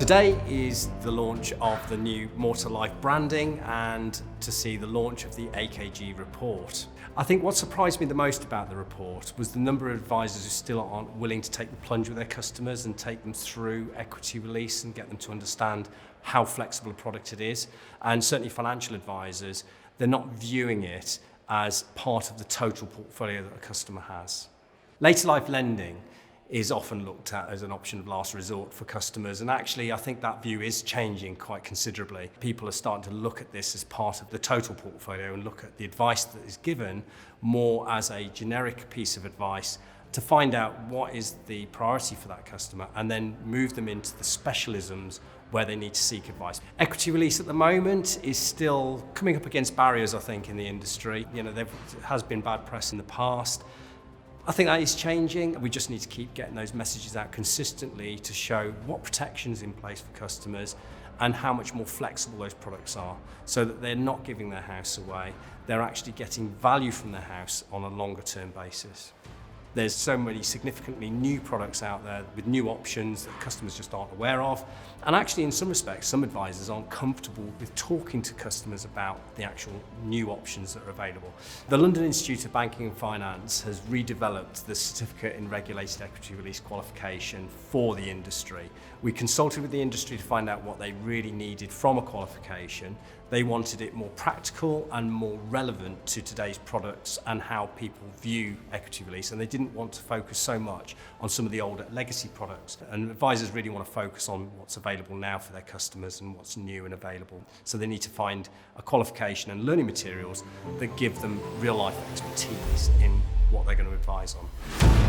Today is the launch of the new More to Life branding and to see the launch of the AKG report. I think what surprised me the most about the report was the number of advisors who still aren't willing to take the plunge with their customers and take them through equity release and get them to understand how flexible a product it is. And certainly financial advisors, they're not viewing it as part of the total portfolio that a customer has. Later life lending is often looked at as an option of last resort for customers, and actually I think that view is changing quite considerably. People are starting to look at this as part of the total portfolio and look at the advice that is given more as a generic piece of advice to find out what is the priority for that customer and then move them into the specialisms where they need to seek advice. Equity release at the moment is still coming up against barriers, I think, in the industry. There has been bad press in the past. I think that is changing. We just need to keep getting those messages out consistently to show what protections in place for customers and how much more flexible those products are, so that they're not giving their house away, they're actually getting value from their house on a longer term basis. There's so many significantly new products out there with new options that customers just aren't aware of. And actually, in some respects, some advisors aren't comfortable with talking to customers about the actual new options that are available. The London Institute of Banking and Finance has redeveloped the Certificate in Regulated Equity Release qualification for the industry. We consulted with the industry to find out what they really needed from a qualification. They wanted it more practical and more relevant to today's products and how people view equity release, and they didn't want to focus so much on some of the older legacy products. And advisors really want to focus on what's available now for their customers and what's new and available. So they need to find a qualification and learning materials that give them real life expertise in what they're going to advise on.